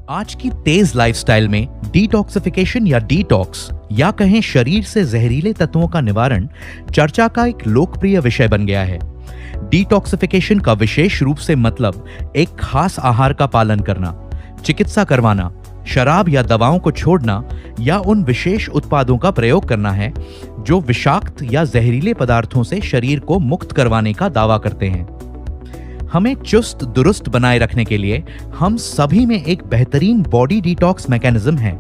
आज की तेज लाइफस्टाइल में डिटॉक्सिफिकेशन या डिटॉक्स या कहें शरीर से जहरीले तत्वों का निवारण चर्चा का एक लोकप्रिय विषय बन गया है। डिटॉक्सिफिकेशन का विशेष रूप से मतलब एक खास आहार का पालन करना, चिकित्सा करवाना, शराब या दवाओं को छोड़ना या उन विशेष उत्पादों का प्रयोग करना है जो विषाक्त या जहरीले पदार्थों से शरीर को मुक्त करवाने का दावा करते हैं। हमें चुस्त दुरुस्त बनाए रखने के लिए हम सभी में एक बेहतरीन बॉडी डिटॉक्स मैकेनिज्म है,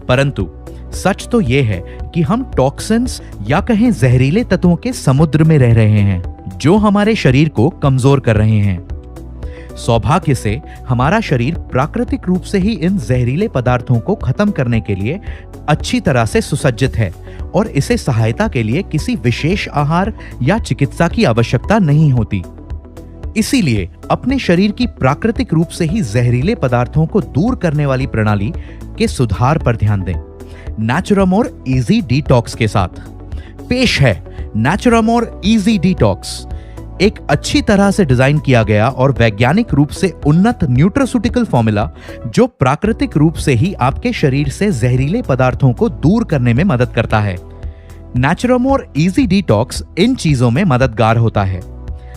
परंतु सच तो यह है कि हम टॉक्सिन्स या कहें जहरीले तत्वों के समुद्र में रह रहे हैं जो हमारे शरीर को कमजोर कर रहे हैं। सौभाग्य से हमारा शरीर प्राकृतिक रूप से ही इन जहरीले पदार्थों को खत्म करने के लिए अच्छी तरह से सुसज्जित है और इसे सहायता के लिए किसी विशेष आहार या चिकित्सा की आवश्यकता नहीं होती। इसीलिए अपने शरीर की प्राकृतिक रूप से ही जहरीले पदार्थों को दूर करने वाली प्रणाली के सुधार पर ध्यान दें। नेचुरामोर इजी डिटॉक्स के साथ पेश है नेचुरामोर इजी डिटॉक्स, एक अच्छी तरह से डिजाइन किया गया और वैज्ञानिक रूप से उन्नत न्यूट्रास्यूटिकल फॉर्मूला जो प्राकृतिक रूप से ही आपके शरीर से जहरीले पदार्थों को दूर करने में मदद करता है। नेचुरामोर इजी डिटॉक्स इन चीजों में मददगार होता है: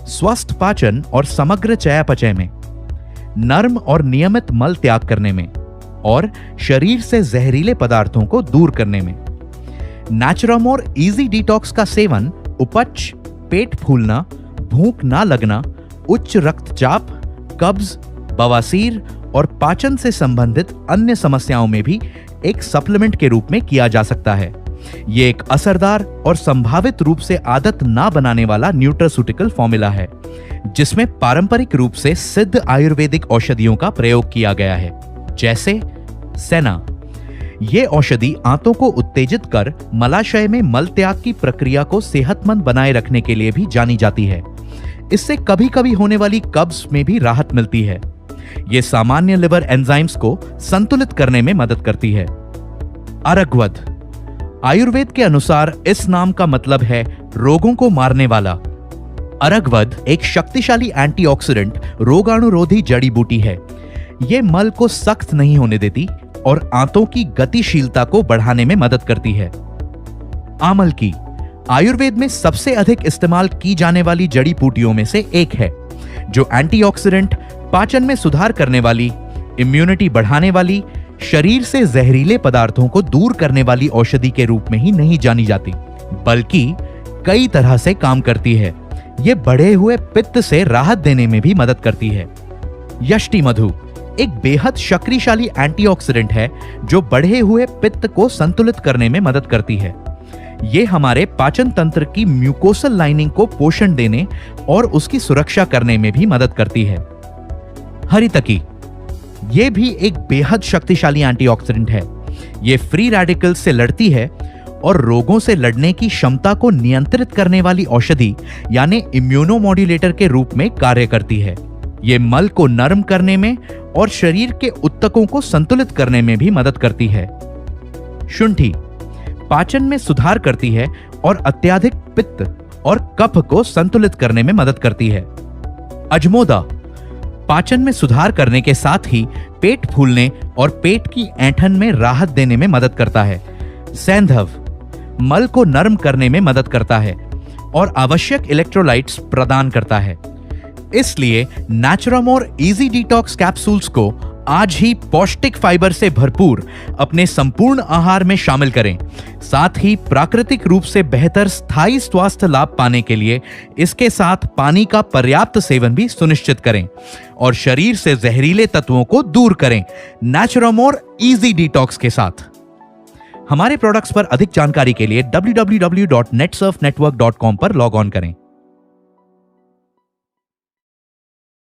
स्वस्थ पाचन और समग्र चयापचय में, नर्म और नियमित मल त्याग करने में और शरीर से जहरीले पदार्थों को दूर करने में। नेचुरामोर इजी डिटॉक्स का सेवन उपच, पेट फूलना, भूख ना लगना, उच्च रक्तचाप, कब्ज, बवासीर और पाचन से संबंधित अन्य समस्याओं में भी एक सप्लीमेंट के रूप में किया जा सकता है। यह एक असरदार और संभावित रूप से आदत ना बनाने वाला न्यूट्रास्यूटिकल फॉर्मूला है जिसमें पारंपरिक रूप से सिद्ध आयुर्वेदिक औषधियों का प्रयोग किया गया है, जैसे सेना। यह औषधि आंतों को उत्तेजित कर मलाशय में मल त्याग की प्रक्रिया को सेहतमंद बनाए रखने के लिए भी जानी जाती है। इससे कभी कभी होने वाली कब्ज में भी राहत मिलती है। यह सामान्य लिवर एंजाइम्स को संतुलित करने में मदद करती है। अरगवद, आयुर्वेद के अनुसार इस नाम का मतलब है रोगों को मारने वाला। अरगवद एक शक्तिशाली एंटीऑक्सीडेंट रोगाणुरोधी जड़ी बूटी है। यह मल को सख्त नहीं होने देती और आंतों की गतिशीलता को बढ़ाने में मदद करती है। आमल की आयुर्वेद में सबसे अधिक इस्तेमाल की जाने वाली जड़ी बूटियों में से एक है, जो एंटीऑक्सीडेंट, पाचन में सुधार करने वाली, इम्यूनिटी बढ़ाने वाली, शरीर से जहरीले पदार्थों को दूर करने वाली औषधि के रूप में ही नहीं जानी जाती, बल्कि कई तरह से काम करती है। यह बढ़े हुए पित्त से राहत देने में भी मदद करती है। यष्टि मधु एक बेहद शक्तिशाली एंटीऑक्सीडेंट है जो बढ़े हुए पित्त को संतुलित करने में मदद करती है। यह हमारे पाचन तंत्र की म्यूकोसल लाइनिंग को पोषण देने और उसकी सुरक्षा करने में भी मदद करती है। हरितकी यह भी एक बेहद शक्तिशाली एंटीऑक्सीडेंट है। यह फ्री रेडिकल्स से लड़ती है और रोगों से लड़ने की क्षमता को नियंत्रित करने वाली औषधि यानी इम्यूनोमॉड्यूलेटर के रूप में कार्य करती है। यह मल को नरम करने में और शरीर के उत्तकों को संतुलित करने में भी मदद करती है। शुंठी पाचन में सुधार करती है और अत्यधिक पित्त और कफ को संतुलित करने में मदद करती है। अजमोदा पाचन में सुधार करने के साथ ही पेट फूलने और पेट की ऐंठन में राहत देने में मदद करता है। सैंधव मल को नरम करने में मदद करता है और आवश्यक इलेक्ट्रोलाइट्स प्रदान करता है। इसलिए नेचुरामोर इजी डिटॉक्स कैप्सूल्स को आज ही पौष्टिक फाइबर से भरपूर अपने संपूर्ण आहार में शामिल करें। साथ ही प्राकृतिक रूप से बेहतर स्थायी स्वास्थ्य लाभ पाने के लिए इसके साथ पानी का पर्याप्त सेवन भी सुनिश्चित करें और शरीर से जहरीले तत्वों को दूर करें नेचुरामोर इजी डिटॉक्स के साथ। हमारे प्रोडक्ट्स पर अधिक जानकारी के लिए www.netsurfnetwork.com पर लॉग ऑन करें।